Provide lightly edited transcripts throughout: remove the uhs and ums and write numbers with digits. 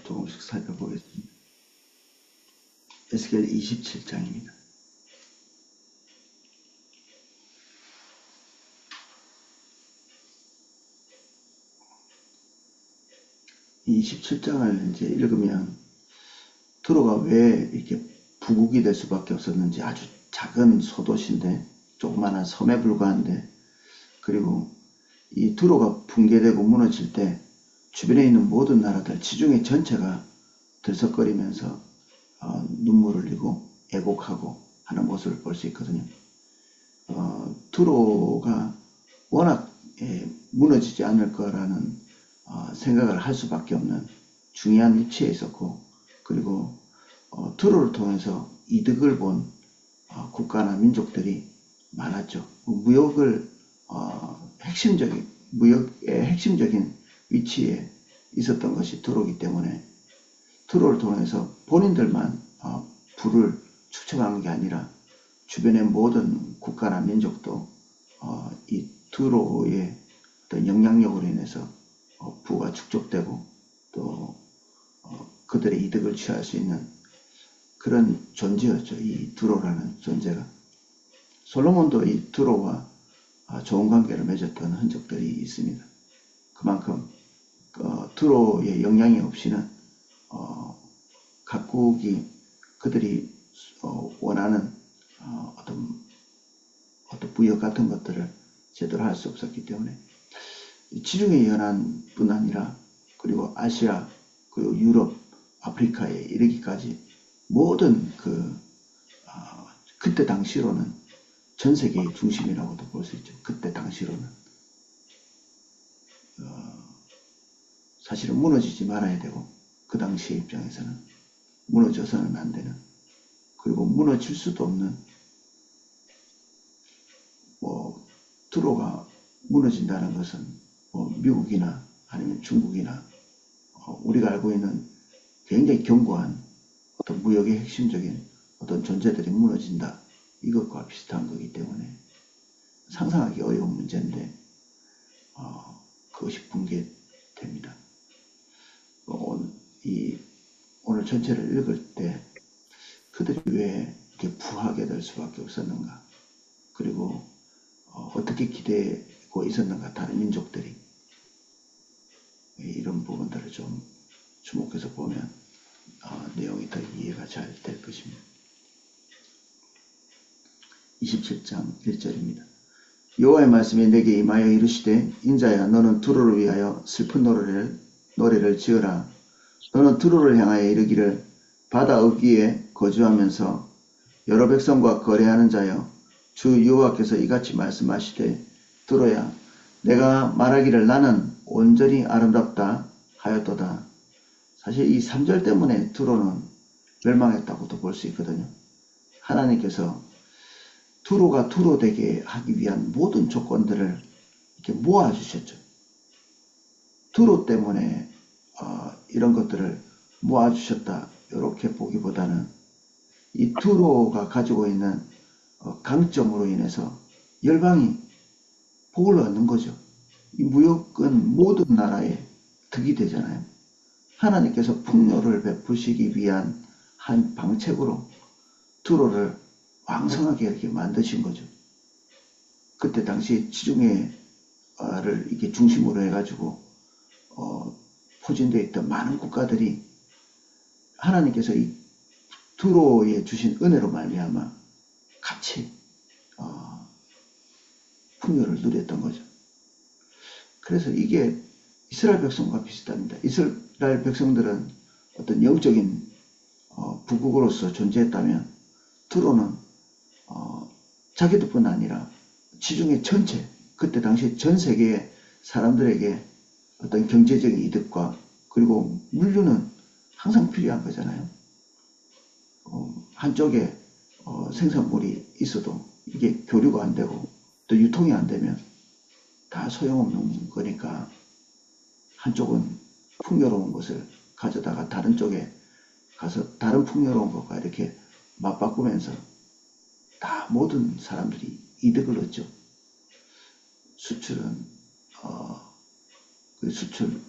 조금씩 살펴보겠습니다. 에스겔 27장입니다. 이 27장을 이제 읽으면 두로가 왜 이렇게 부국이 될 수밖에 없었는지, 아주 작은 소도시인데, 조그마한 섬에 불과한데, 그리고 이 두로가 붕괴되고 무너질 때 주변에 있는 모든 나라들, 지중해 전체가 들썩거리면서 눈물을 흘리고 애곡하고 하는 모습을 볼 수 있거든요. 두로가 워낙 무너지지 않을 거라는 생각을 할 수밖에 없는 중요한 위치에 있었고, 그리고 두로를 통해서 이득을 본 국가나 민족들이 많았죠. 무역의 핵심적인 위치에 있었던 것이 두로이기 때문에 두로를 통해서 본인들만 부를 축적하는 게 아니라 주변의 모든 국가나 민족도 이 두로의 어떤 영향력으로 인해서 부가 축적되고 또 그들의 이득을 취할 수 있는 그런 존재였죠. 이 두로라는 존재가. 솔로몬도 이 두로와 좋은 관계를 맺었던 흔적들이 있습니다. 그만큼 두로의 영향이 없이는 각국이 그들이 원하는 어떤 무역 같은 것들을 제대로 할 수 없었기 때문에 지중해 연안뿐 아니라 그리고 아시아, 그리고 유럽, 아프리카에 이르기까지 모든 그때 당시로는 전 세계의 중심이라고도 볼 수 있죠. 그때 당시로는 사실은 무너지지 말아야 되고, 그 당시의 입장에서는 무너져서는 안 되는, 그리고 무너질 수도 없는, 두로가 무너진다는 것은 미국이나 아니면 중국이나 우리가 알고 있는 굉장히 견고한 어떤 무역의 핵심적인 어떤 존재들이 무너진다, 이것과 비슷한 거기 때문에 상상하기 어려운 문제인데 그것이 붕괴됩니다. 오늘 전체를 읽을 때 그들이 왜 이렇게 부하게 될 수밖에 없었는가, 그리고 어떻게 기대고 있었는가, 다른 민족들이, 이런 부분들을 좀 주목해서 보면 내용이 더 이해가 잘 될 것입니다. 27장 1절입니다. 여호와의 말씀이 내게 임하여 이르시되, 인자야, 너는 두로를 위하여 슬픈 노래를 지으라. 너는 두로를 향하여 이르기를, 바다 어귀에 거주하면서 여러 백성과 거래하는 자여, 주 여호와께서 이같이 말씀하시되, 두로야, 내가 말하기를 나는 온전히 아름답다 하였도다. 사실 이 3절 때문에 두로는 멸망했다고도 볼 수 있거든요. 하나님께서 두로가 두로되게 하기 위한 모든 조건들을 이렇게 모아주셨죠. 두로 때문에 이런 것들을 모아주셨다, 이렇게 보기보다는 이 두로가 가지고 있는 강점으로 인해서 열방이 복을 얻는 거죠. 이 무역은 모든 나라의 득이 되잖아요. 하나님께서 풍요를 베푸시기 위한 한 방책으로 두로를 왕성하게 이렇게 만드신 거죠. 그때 당시 지중해를 이렇게 중심으로 해가지고 포진되어 있던 많은 국가들이 하나님께서 이 두로에 주신 은혜로 말미암아 같이 풍요를 누렸던 거죠. 그래서 이게 이스라엘 백성과 비슷합니다. 이스라엘 백성들은 어떤 영적인 부국으로서 존재했다면, 두로는 자기들뿐 아니라 지중해 전체, 그때 당시 전 세계의 사람들에게 어떤 경제적인 이득과, 그리고 물류는 항상 필요한 거잖아요. 한쪽에 생산물이 있어도 이게 교류가 안 되고 또 유통이 안 되면 다 소용없는 거니까, 한쪽은 풍요로운 것을 가져다가 다른 쪽에 가서 다른 풍요로운 것과 이렇게 맞바꾸면서 다 모든 사람들이 이득을 얻죠. 수출은 그 수출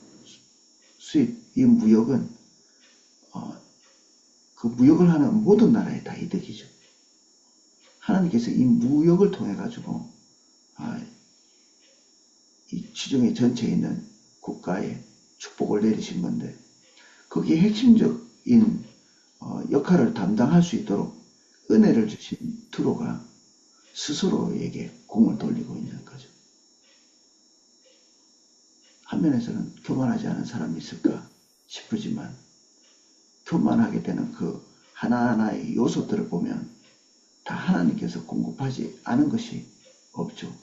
수입, 이 무역은 그 무역을 하는 모든 나라에 다 이득이죠. 하나님께서 이 무역을 통해 가지고 이 지중해 전체에 있는 국가에 축복을 내리신 건데, 거기에 핵심적인 역할을 담당할 수 있도록 은혜를 주신 두로가 스스로에게 공을 돌리고 있는 거죠. 한면에서는 교만하지 않은 사람이 있을까 싶으지만, 교만하게 되는 그 하나하나의 요소들을 보면 다 하나님께서 공급하지 않은 것이 없죠.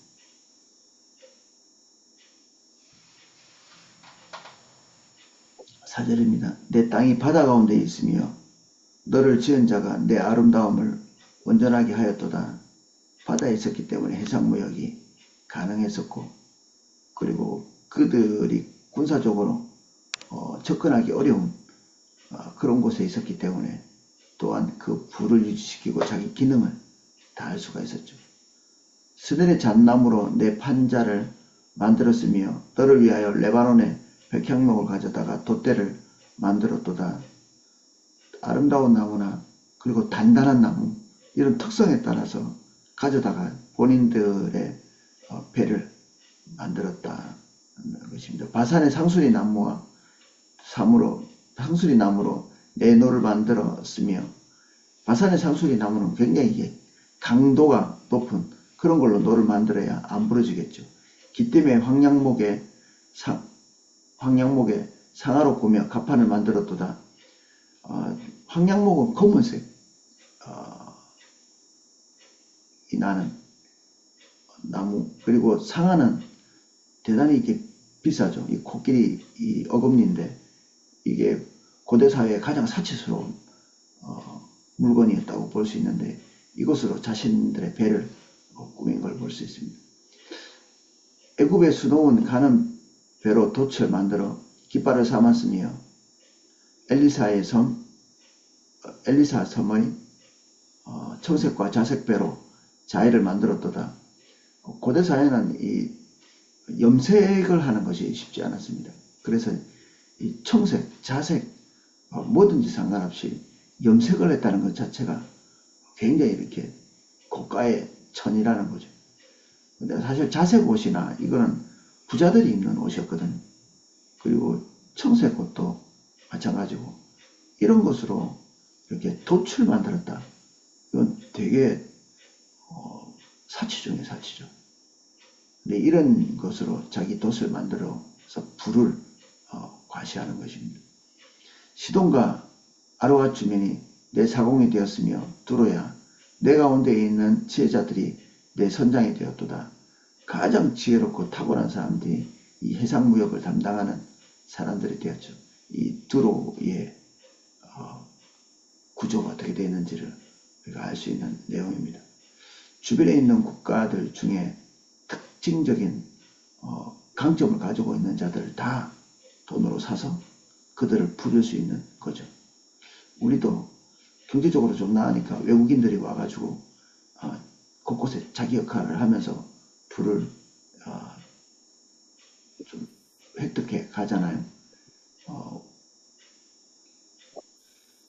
4절입니다. 내 땅이 바다 가운데 있으며 너를 지은 자가 내 아름다움을 온전하게 하였도다. 바다에 있었기 때문에 해상무역이 가능했었고, 그리고 그들이 군사적으로 접근하기 어려운 그런 곳에 있었기 때문에 또한 그 부를 유지시키고 자기 기능을 다할 수가 있었죠. 스델의 잣나무로 내 판자를 만들었으며 너를 위하여 레바논의 백향목을 가져다가 돛대를 만들었도다. 아름다운 나무나 그리고 단단한 나무, 이런 특성에 따라서 가져다가 본인들의 배를 만들었다는 것입니다. 바산의 상수리 나무와 상수리 나무로 내 노를 만들었으며, 바산의 상수리 나무는 굉장히 강도가 높은 그런 걸로 노를 만들어야 안 부러지겠죠. 기때문에 황량목에 상아로 꾸며 가판을 만들었도다. 황량목은 검은색 이 나는 나무, 그리고 상아는 대단히 이게 비싸죠. 이 코끼리 이 어금니인데 이게 고대 사회의 가장 사치스러운 물건이었다고 볼 수 있는데, 이것으로 자신들의 배를 꾸민 걸 볼 수 있습니다. 애굽의 수놓은 가는 배로 돛을 만들어 깃발을 삼았으며 엘리사 섬의 청색과 자색배로 자해를 만들었도다. 고대 사회는 이 염색을 하는 것이 쉽지 않았습니다. 그래서 이 청색, 자색 뭐든지 상관없이 염색을 했다는 것 자체가 굉장히 이렇게 고가의 천이라는 거죠. 근데 사실 자색 옷이나 이거는 부자들이 입는 옷이었거든요. 그리고 청색 옷도 마찬가지고, 이런 것으로 이렇게 돛을 만들었다. 이건 되게 사치 중에 사치죠. 근데 이런 것으로 자기 돛을 만들어서 불을 과시하는 것입니다. 시돈과 아로와 주민이 내 사공이 되었으며 두로야 내 가운데에 있는 지혜자들이 내 선장이 되었도다. 가장 지혜롭고 탁월한 사람들이 이 해상무역을 담당하는 사람들이 되었죠. 이 두로의 구조가 어떻게 되어 있는지를 우리가 알 수 있는 내용입니다. 주변에 있는 국가들 중에 특징적인 강점을 가지고 있는 자들을 다 돈으로 사서 그들을 부릴 수 있는 거죠. 우리도 경제적으로 좀 나으니까 외국인들이 와가지고 곳곳에 자기 역할을 하면서 부를 좀 획득해 가잖아요.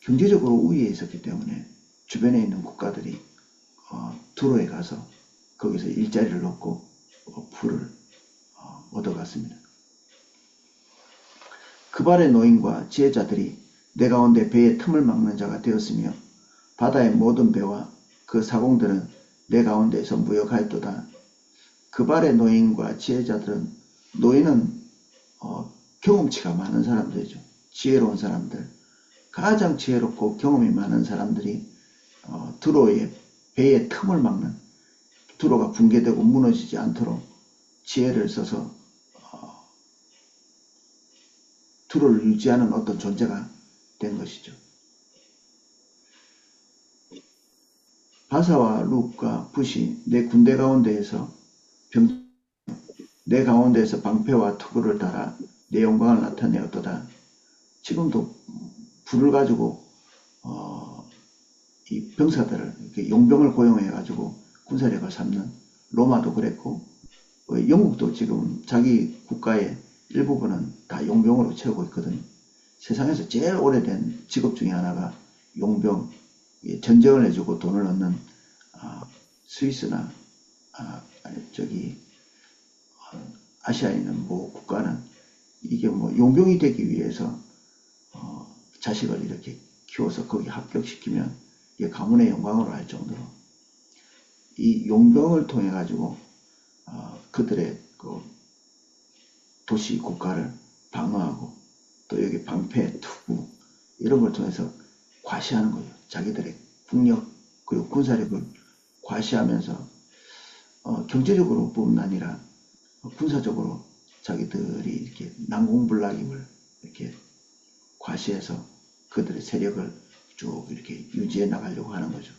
경제적으로 우위에 있었기 때문에 주변에 있는 국가들이 두로에 가서 거기서 일자리를 얻고 부를 얻어갔습니다. 그발의 노인과 지혜자들이 내 가운데 배의 틈을 막는 자가 되었으며 바다의 모든 배와 그 사공들은 내 가운데에서 무역하였도다. 그발의 노인과 지혜자들은, 노인은 경험치가 많은 사람들이죠. 지혜로운 사람들, 가장 지혜롭고 경험이 많은 사람들이 두로의 배의 틈을 막는, 두로가 붕괴되고 무너지지 않도록 지혜를 써서 두로를 유지하는 어떤 존재가 된 것이죠. 바사와 룩과 붓이 내 군대 가운데에서 내 가운데에서 방패와 투구를 달아 내 영광을 나타내었도다. 지금도 불을 가지고 이 병사들을, 이렇게 용병을 고용해 가지고 군사력을 삼는, 로마도 그랬고 영국도 지금 자기 국가의 일부분은 다 용병으로 채우고 있거든요. 세상에서 제일 오래된 직업 중에 하나가 용병, 전쟁을 해주고 돈을 얻는 스위스나 아시아에 있는 뭐 국가는 이게 뭐 용병이 되기 위해서 자식을 이렇게 키워서 거기 합격시키면 이게 가문의 영광으로 할 정도로 이 용병을 통해 가지고 그들의 그 도시 국가를 방어하고 또 여기 방패, 투구 이런 걸 통해서 과시하는 거예요. 자기들의 국력 그리고 군사력을 과시하면서 경제적으로 뿐만 아니라 군사적으로 자기들이 이렇게 난공불락임을 이렇게 과시해서 그들의 세력을 쭉 이렇게 유지해 나가려고 하는 거죠.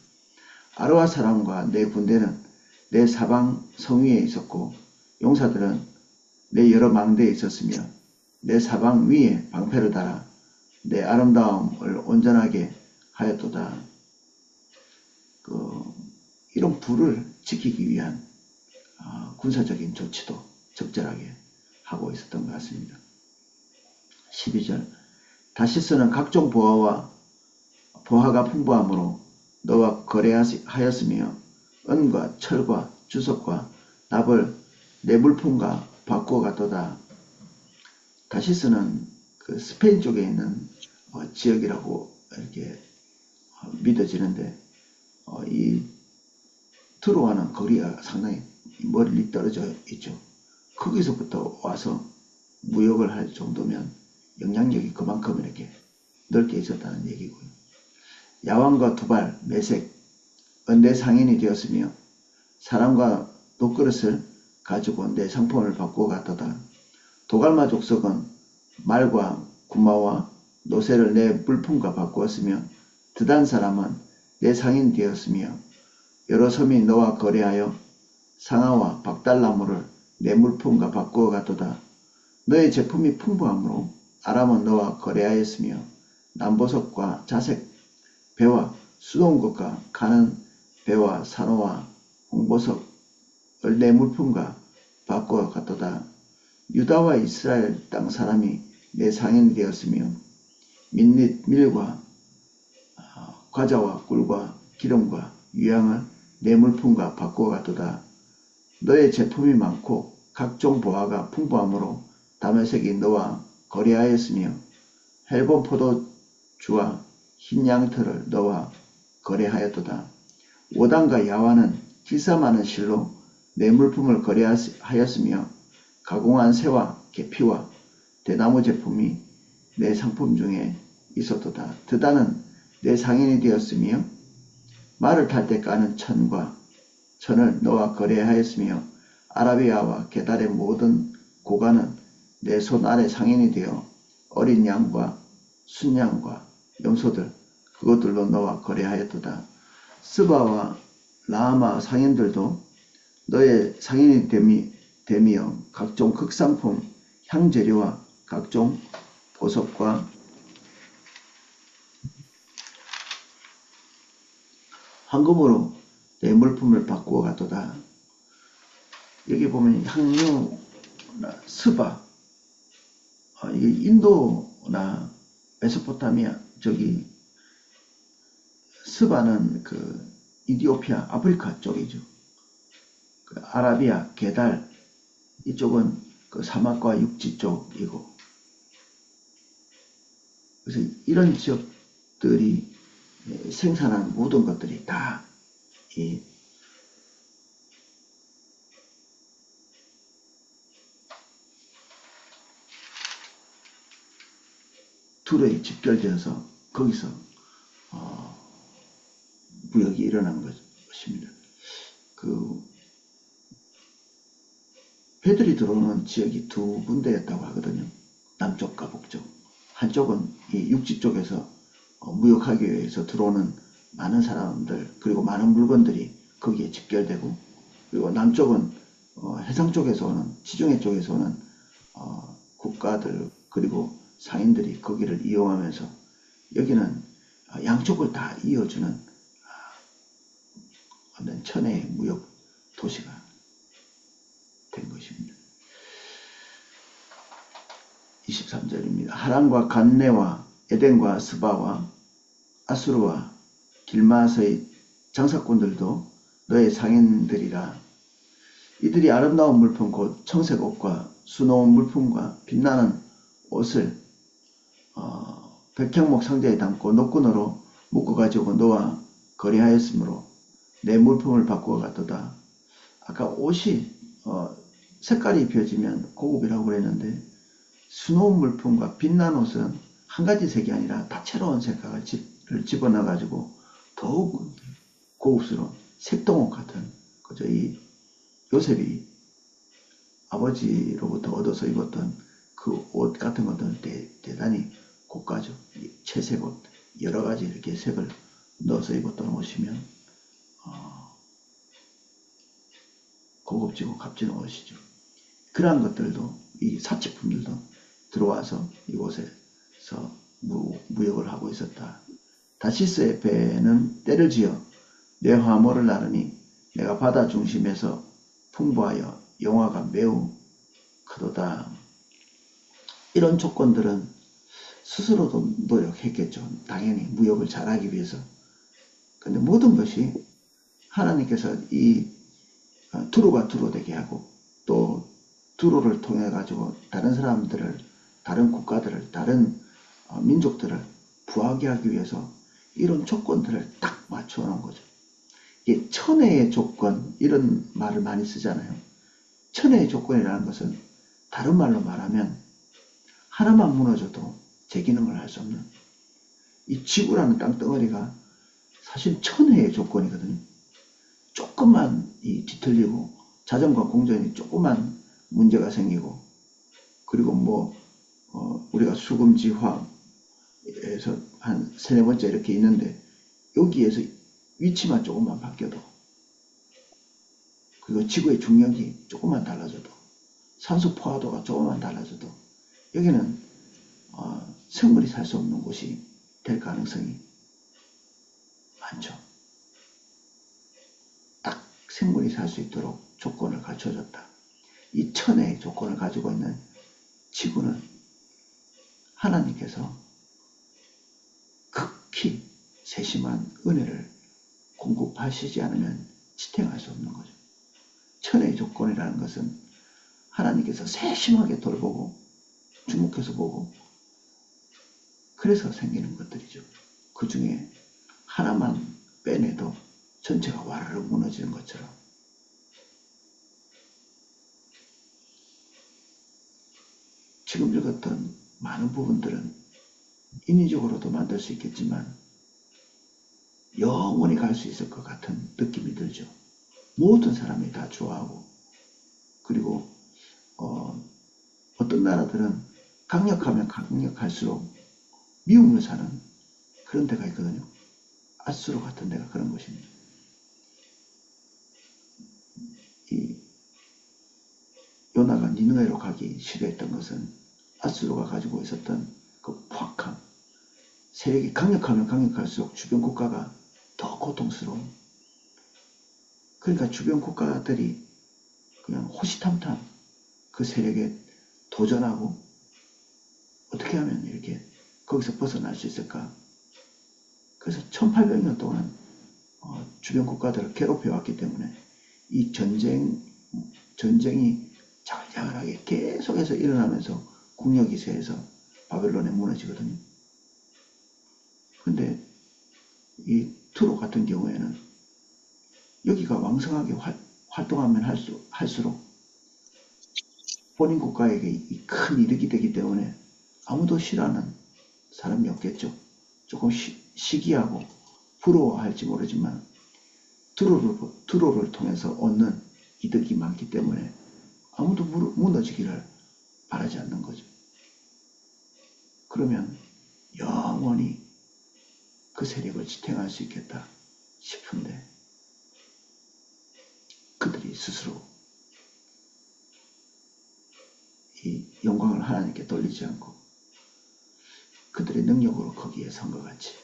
아르와 사람과 내 군대는 내 사방 성위에 있었고 용사들은 내 여러 망대에 있었으며 내 사방 위에 방패를 달아 내 아름다움을 온전하게 하였도다. 이런 부를 지키기 위한 군사적인 조치도 적절하게 하고 있었던 것 같습니다. 12절 다시스는 각종 보화가 풍부함으로 너와 거래하였으며 은과 철과 주석과 납을 내 물품과 바꾸어 갔도다. 다시스는 그 스페인 쪽에 있는 지역이라고 이렇게 믿어지는데 이 트로아는 거리가 상당히 멀리 떨어져 있죠. 거기서부터 와서 무역을 할 정도면 영향력이 그만큼 이렇게 넓게 있었다는 얘기고요. 야왕과 두발, 매색, 은대 상인이 되었으며 사람과 녹그릇을 가지고 내 상품을 바꾸어 갔도다. 도갈마 족속은 말과 구마와 노새를 내 물품과 바꾸었으며 드단 사람은 내 상인 되었으며 여러 섬이 너와 거래하여 상아와 박달나무를 내 물품과 바꾸어 갔도다. 너의 제품이 풍부하므로 아람은 너와 거래하였으며 남보석과 자색, 배와 수동것과 가는 배와 산호와 홍보석을 내 물품과 바꾸어 갔도다. 유다와 이스라엘 땅 사람이 내 상인이 되었으며 민닛, 밀과 과자와 꿀과 기름과 유향을 내 물품과 바꾸어 갔도다. 너의 제품이 많고 각종 보화가 풍부하므로 다메섹이 너와 거래하였으며 헬본 포도주와 흰 양털을 너와 거래하였도다. 오단과 야와는 기사 많은 실로 내 물품을 거래하였으며 가공한 새와 계피와 대나무 제품이 내 상품 중에 있었도다. 드다는 내 상인이 되었으며 말을 탈 때 까는 천을 너와 거래하였으며 아라비아와 게달의 모든 고관은 내 손 아래 상인이 되어 어린 양과 순양과 염소들 그것들로 너와 거래하였도다. 스바와 라하마 상인들도 너의 상인이 되며 각종 극상품 향재료와 각종 보석과 황금으로 내 물품을 바꾸어 갔도다. 여기 보면 향유나 스바 이게 인도나 메소포타미아 저기 스바는 그 이디오피아 아프리카 쪽이죠. 그 아라비아 게달 이쪽은 그 사막과 육지 쪽이고 그래서 이런 지역들이 생산한 모든 것들이 다 이 둘에 집결되어서 거기서 무역이 일어난 것입니다. 그 배들이 들어오는 지역이 두 군데였다고 하거든요. 남쪽과 북쪽. 한쪽은 이 육지 쪽에서 무역하기 위해서 들어오는 많은 사람들 그리고 많은 물건들이 거기에 집결되고 그리고 남쪽은 해상 쪽에서 오는 지중해 쪽에서 오는 국가들 그리고 상인들이 거기를 이용하면서 여기는 양쪽을 다 이어주는 어떤 천혜의 무역 도시가 된 것입니다. 23절입니다. 하란과 간네와 에덴과 스바와 아수르와 길마서의 장사꾼들도 너의 상인들이라. 이들이 아름다운 물품 곧 청색 옷과 수놓은 물품과 빛나는 옷을 백향목 상자에 담고 노끈으로 묶어가지고 너와 거래하였으므로 내 물품을 바꾸어 갔도다. 아까 옷이 색깔이 입혀지면 고급이라고 그랬는데 수놓은 물품과 빛난 옷은 한 가지 색이 아니라 다채로운 색깔을 집어넣어 가지고 더욱 고급스러운 색동옷 같은, 그죠? 이 요셉이 아버지로부터 얻어서 입었던 그 옷 같은 것들은 대단히 고가죠. 채색 옷, 여러 가지 이렇게 색을 넣어서 입었던 옷이면 고급지고 값지는 옷이죠. 그러한 것들도, 이 사치품들도 들어와서 이곳에서 무역을 하고 있었다. 다시스의 배는 때를 지어 내 화물을 나르니 내가 바다 중심에서 풍부하여 영화가 매우 크도다. 이런 조건들은 스스로도 노력했겠죠. 당연히 무역을 잘하기 위해서. 근데 모든 것이 하나님께서 이 두로가 두로되게 하고, 또 두로를 통해 가지고 다른 사람들을, 다른 국가들을, 다른 민족들을 부하게 하기 위해서 이런 조건들을 딱 맞춰 놓은 거죠. 이게 천혜의 조건, 이런 말을 많이 쓰잖아요. 천혜의 조건이라는 것은 다른 말로 말하면 하나만 무너져도 제 기능을 할 수 없는, 이 지구라는 땅덩어리가 사실 천혜의 조건이거든요. 조금만 뒤틀리고 자전거 공전이 조금만 문제가 생기고, 그리고 우리가 수금지화에서 한 세네 번째 이렇게 있는데 여기에서 위치만 조금만 바뀌어도, 그리고 지구의 중력이 조금만 달라져도, 산소 포화도가 조금만 달라져도 여기는 생물이 살 수 없는 곳이 될 가능성이 많죠. 딱 생물이 살 수 있도록 조건을 갖춰줬다. 이 천혜의 조건을 가지고 있는 지구는 하나님께서 극히 세심한 은혜를 공급하시지 않으면 지탱할 수 없는 거죠. 천혜의 조건이라는 것은 하나님께서 세심하게 돌보고 주목해서 보고, 그래서 생기는 것들이죠. 그 중에 하나만 빼내도 전체가 와르르 무너지는 것처럼. 지금 읽었던 많은 부분들은 인위적으로도 만들 수 있겠지만 영원히 갈 수 있을 것 같은 느낌이 들죠. 모든 사람이 다 좋아하고, 그리고 어떤 나라들은 강력하면 강력할수록 미움을 사는 그런 데가 있거든요. 아수르 같은 데가 그런 것입니다. 이 요나가 니느웨로 가기 싫어했던 것은 아수르가 가지고 있었던 그 포악함, 세력이 강력하면 강력할수록 주변 국가가 더 고통스러운, 그러니까 주변 국가들이 그냥 호시탐탐 그 세력에 도전하고 어떻게 하면 이렇게 거기서 벗어날 수 있을까. 그래서 1800년 동안 주변 국가들을 괴롭혀왔기 때문에 이 전쟁이 자글자글하게 계속해서 일어나면서 국력이세에서 바벨론에 무너지거든요. 근데 이 투로 같은 경우에는 여기가 왕성하게 활동하면 할수록 본인 국가에게 큰 이득이 되기 때문에 아무도 싫어하는 사람이 없겠죠. 조금 시기하고 부러워할지 모르지만 투로를 통해서 얻는 이득이 많기 때문에 아무도 무너지기를 바라지 않는 거죠. 그러면 영원히 그 세력을 지탱할 수 있겠다 싶은데, 그들이 스스로 이 영광을 하나님께 돌리지 않고 그들의 능력으로 거기에 선 것 같이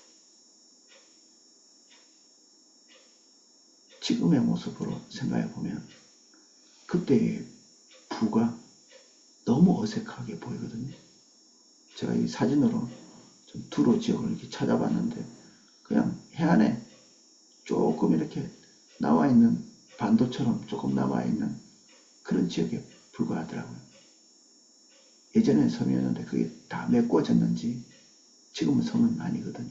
지금의 모습으로 생각해 보면 그때의 부가 너무 어색하게 보이거든요. 제가 이 사진으로 좀 두로 지역을 이렇게 찾아봤는데 그냥 해안에 조금 이렇게 나와 있는 반도처럼 조금 나와 있는 그런 지역에 불과하더라고요. 예전엔 섬이었는데 그게 다 메꿔졌는지 지금은 섬은 아니거든요.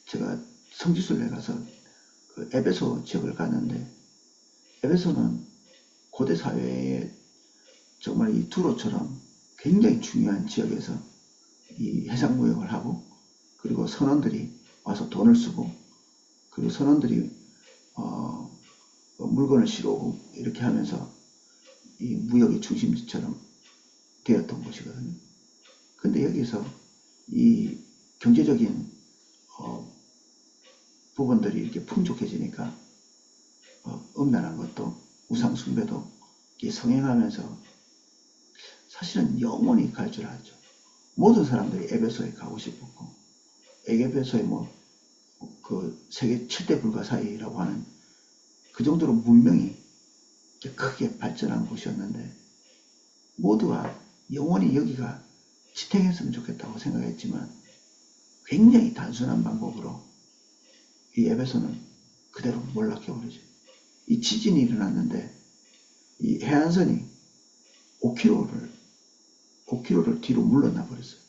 제가 성지순례 가서 그 에베소 지역을 갔는데 에베소는 고대 사회에 정말 이 두로처럼 굉장히 중요한 지역에서 이 해상무역을 하고 그리고 선원들이 와서 돈을 쓰고 그리고 선원들이 물건을 실어오고 이렇게 하면서 이 무역의 중심지처럼 되었던 곳이거든요. 근데 여기서 이 경제적인 부분들이 이렇게 풍족해지니까 음란한 것도 우상숭배도 성행하면서 사실은 영원히 갈 줄 알죠. 모든 사람들이 에베소에 가고 싶었고 에베소에 그 세계 7대 불가 사이라고 하는 그 정도로 문명이 크게 발전한 곳이었는데 모두가 영원히 여기가 지탱했으면 좋겠다고 생각했지만 굉장히 단순한 방법으로 이 에베소는 그대로 몰락해버리죠. 이 지진이 일어났는데 이 해안선이 5km를 뒤로 물러나 버렸어요.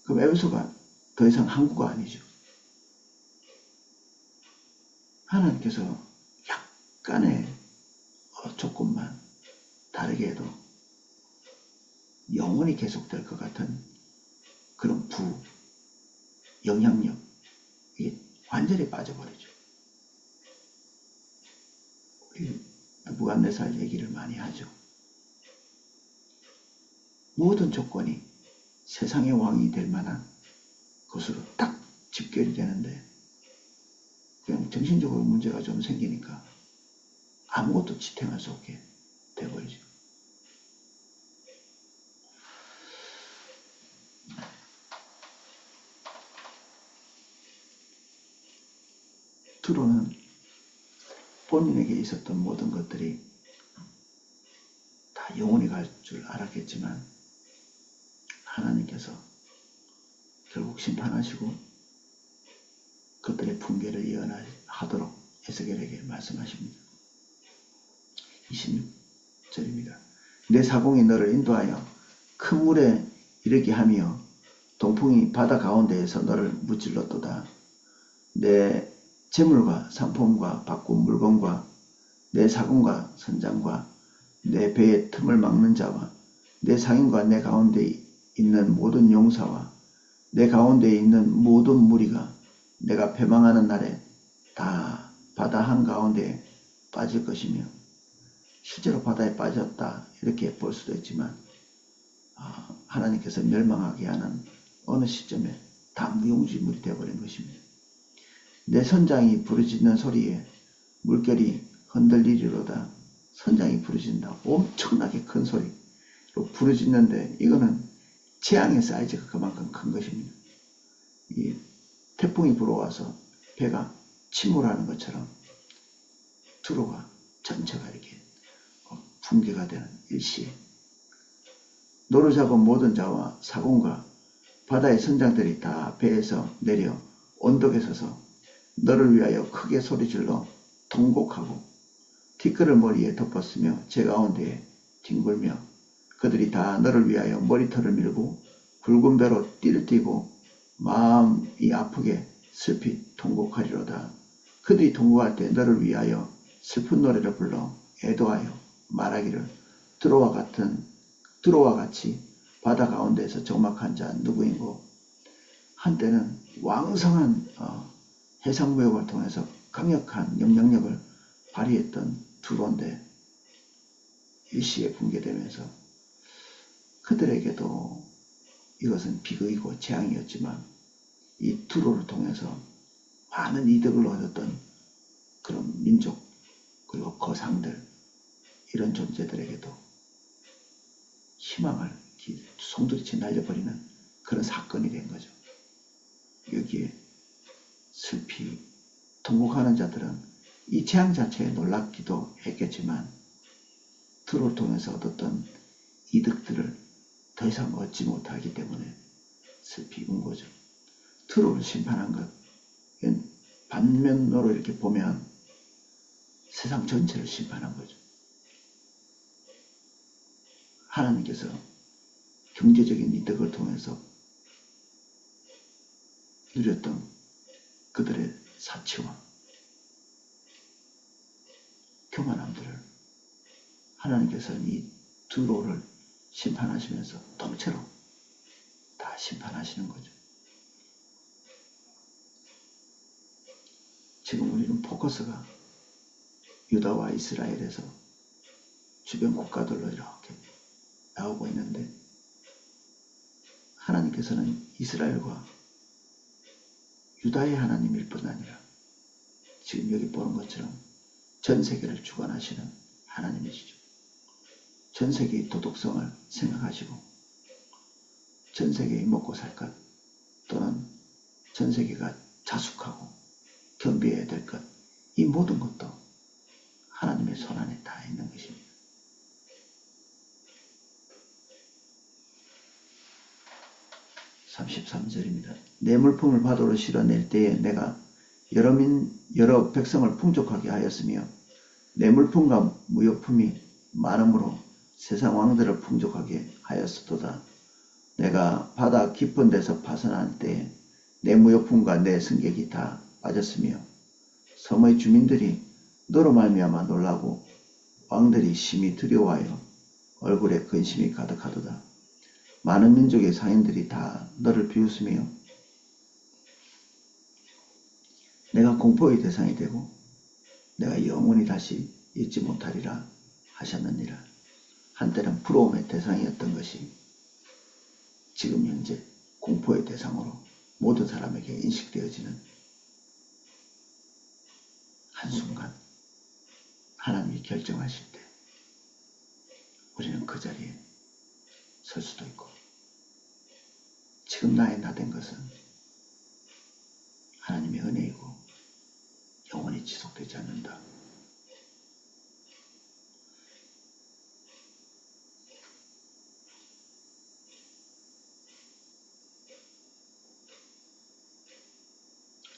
그럼 에베소가 더 이상 항구가 아니죠. 하나님께서 약간의 조건만 다르게 해도 영원히 계속될 것 같은 그런 영향력 이게 완전히 빠져버리죠. 우리 무한대살 얘기를 많이 하죠. 모든 조건이 세상의 왕이 될 만한 것으로 딱 집결이 되는데 그냥 정신적으로 문제가 좀 생기니까 아무것도 지탱할 수 없게 돼버리죠. 두로는 본인에게 있었던 모든 것들이 다 영원히 갈 줄 알았겠지만 하나님께서 결국 심판하시고 그들의 붕괴를 예언하도록 에스겔에게 말씀하십니다. 26절입니다. 내 사공이 너를 인도하여 큰 물에 이르게 하며 동풍이 바다 가운데에서 너를 무찔렀도다. 내 재물과 상품과 바꾼 물건과 내 사공과 선장과 내 배의 틈을 막는 자와 내 상인과 내 가운데 있는 모든 용사와 내 가운데 있는 모든 무리가 내가 패망하는 날에 다 바다 한가운데에 빠질 것이며 실제로 바다에 빠졌다 이렇게 볼 수도 있지만 하나님께서 멸망하게 하는 어느 시점에 다 무용지물이 되어버린 것입니다. 내 선장이 부르짖는 소리에 물결이 흔들리리로다. 선장이 부르짖는다. 엄청나게 큰 소리로 부르짖는데 이거는 재앙의 사이즈가 그만큼 큰 것입니다. 이 태풍이 불어와서 배가 침몰하는 것처럼 두로가 전체가 이렇게 붕괴가 되는 일시에 노를 잡은 모든 자와 사공과 바다의 선장들이 다 배에서 내려 언덕에 서서 너를 위하여 크게 소리질러 통곡하고 티끌을 머리에 덮었으며 제 가운데에 뒹굴며 그들이 다 너를 위하여 머리털을 밀고 굵은 배로 띠를 띠고 마음이 아프게 슬피 통곡하리로다. 그들이 통곡할 때 너를 위하여 슬픈 노래를 불러 애도하여 말하기를 두로와 같이 바다 가운데에서 적막한 자 누구인고. 한때는 왕성한 해상무역을 통해서 강력한 영향력을 발휘했던 두로인데 일시에 붕괴되면서 그들에게도 이것은 비극이고 재앙이었지만 이 두로를 통해서 많은 이득을 얻었던 그런 민족 그리고 거상들 이런 존재들에게도 희망을 송두리째 날려버리는 그런 사건이 된 거죠. 여기에 슬피 통곡하는 자들은 이 재앙 자체에 놀랍기도 했겠지만 트로를 통해서 얻었던 이득들을 더 이상 얻지 못하기 때문에 슬피 운 거죠. 트로를 심판한 것, 반면으로 이렇게 보면 세상 전체를 심판한 거죠. 하나님께서 경제적인 이득을 통해서 누렸던 그들의 사치와 교만함들을 하나님께서는 이 두로를 심판하시면서 통째로 다 심판하시는 거죠. 지금 우리는 포커스가 유다와 이스라엘에서 주변 국가들로 이렇게 나오고 있는데, 하나님께서는 이스라엘과 유다의 하나님일 뿐 아니라 지금 여기 보는 것처럼 전 세계를 주관하시는 하나님이시죠. 전 세계의 도덕성을 생각하시고 전 세계의 먹고 살 것, 또는 전 세계가 자숙하고 겸비해야 될 것, 이 모든 것도 하나님의 손안에 다 있는 것입니다. 33절입니다. 내 물품을 바다로 실어낼 때에 내가 여러 백성을 풍족하게 하였으며 내 물품과 무역품이 많음으로 세상 왕들을 풍족하게 하였으도다. 내가 바다 깊은 데서 파선할 때에 내 무역품과 내 승객이 다 빠졌으며 섬의 주민들이 너로 말미암아 놀라고 왕들이 심히 두려워하여 얼굴에 근심이 가득하도다. 많은 민족의 상인들이 다 너를 비웃으며 내가 공포의 대상이 되고 내가 영원히 다시 잊지 못하리라 하셨느니라. 한때는 부러움의 대상이었던 것이 지금 현재 공포의 대상으로 모든 사람에게 인식되어지는 한순간, 하나님이 결정하실 때 우리는 그 자리에 설 수도 있고, 지금 나의 나된 것은 하나님의 은혜이고 영원히 지속되지 않는다.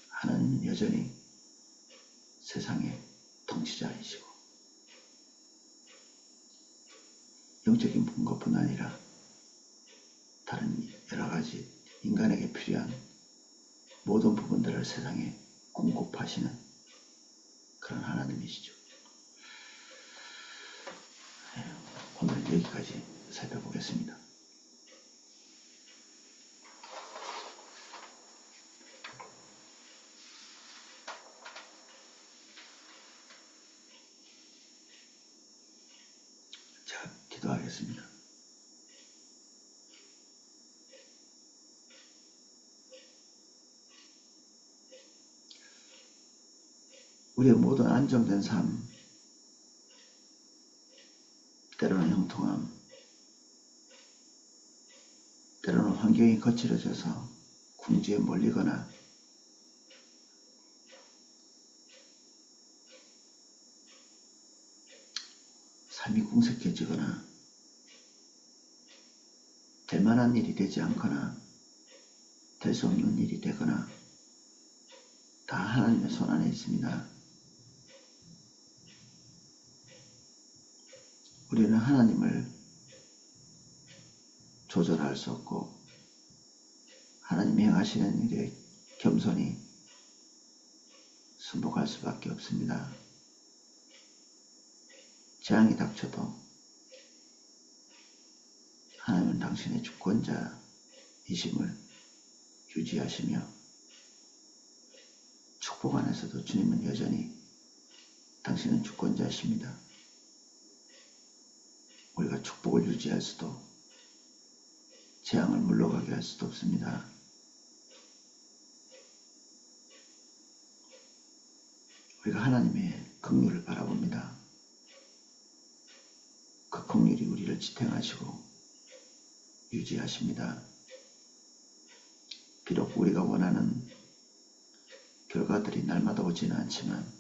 하나님은 여전히 세상의 통치자이시고 영적인 것뿐 아니라 다른 여러가지 인간에게 필요한 모든 부분들을 세상에 공급하시는 그런 하나님이시죠. 오늘은 여기까지 살펴보겠습니다. 자, 기도하겠습니다. 우리의 모든 안정된 삶, 때로는 형통함, 때로는 환경이 거칠어져서 궁지에 몰리거나 삶이 궁색해지거나 될 만한 일이 되지 않거나 될 수 없는 일이 되거나 다 하나님의 손안에 있습니다. 우리는 하나님을 조절할 수 없고 하나님이 행하시는 일에 겸손히 순복할 수밖에 없습니다. 재앙이 닥쳐도 하나님은 당신의 주권자이심을 유지하시며 축복 안에서도 주님은 여전히 당신은 주권자이십니다. 우리가 축복을 유지할 수도 재앙을 물러가게 할 수도 없습니다. 우리가 하나님의 긍휼을 바라봅니다. 그 긍휼이 우리를 지탱하시고 유지하십니다. 비록 우리가 원하는 결과들이 날마다 오지는 않지만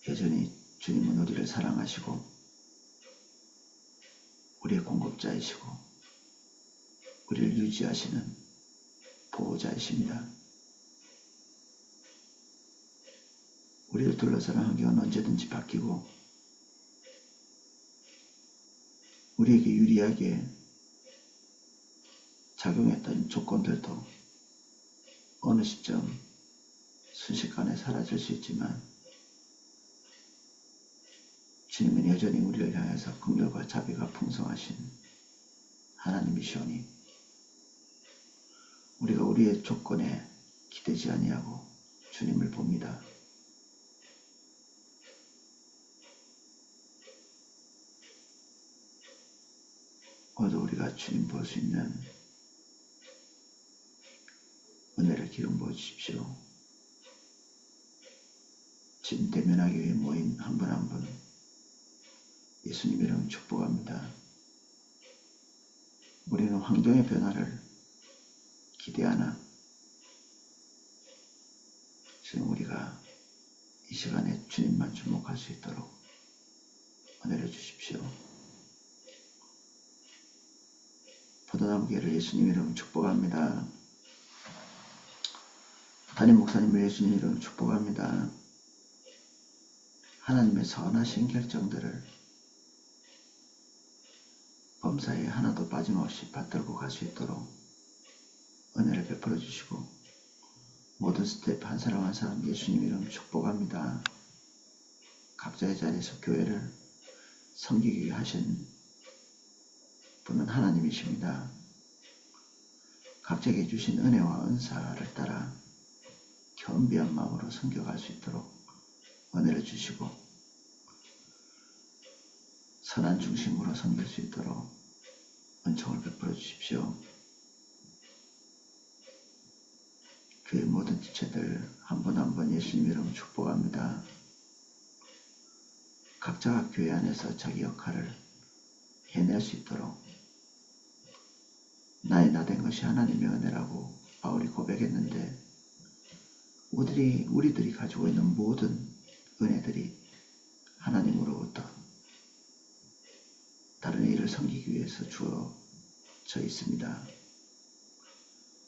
여전히 주님은 우리를 사랑하시고 우리의 공급자이시고 우리를 유지하시는 보호자이십니다. 우리를 둘러싸는 환경은 언제든지 바뀌고 우리에게 유리하게 작용했던 조건들도 어느 시점 순식간에 사라질 수 있지만 주님은 여전히 우리를 향해서 긍휼과 자비가 풍성하신 하나님이시오니 우리가 우리의 조건에 기대지 아니하고 주님을 봅니다. 오늘도 우리가 주님 볼 수 있는 은혜를 기름 부어 주십시오. 주님 대면하기 위해 모인 한 분 한 분 예수님 이름 축복합니다. 우리는 환경의 변화를 기대하나 지금 우리가 이 시간에 주님만 주목할 수 있도록 은혜를 주십시오. 포도나무계를 예수님 이름 축복합니다. 담임 목사님을 예수님 이름 축복합니다. 하나님의 선하신 결정들을 범사에 하나도 빠짐없이 받들고 갈 수 있도록 은혜를 베풀어 주시고 모든 스텝 한 사람 한 사람 예수님 이름 축복합니다. 각자의 자리에서 교회를 섬기게 하신 분은 하나님이십니다. 각자에게 주신 은혜와 은사를 따라 겸비한 마음으로 섬겨갈 수 있도록 은혜를 주시고 선한 중심으로 섬길 수 있도록 은총을 베풀어 주십시오. 교회 모든 지체들 한 분 한 분 예수님 이름 축복합니다. 각자가 교회 안에서 자기 역할을 해낼 수 있도록 나의 나된 것이 하나님의 은혜라고 바울이 고백했는데 우리들이 가지고 있는 모든 은혜들이 하나님으로부터 다른 일을 섬기기 위해서 주어져 있습니다.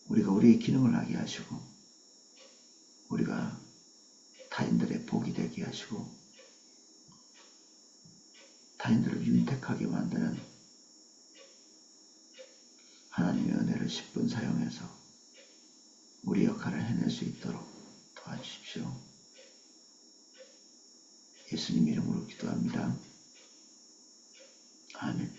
우리가 우리의 기능을 하게 하시고 우리가 타인들의 복이 되게 하시고 타인들을 윤택하게 만드는 하나님의 은혜를 10분 사용해서 우리 역할을 해낼 수 있도록 도와주십시오. 예수님 이름으로 기도합니다. 아멘.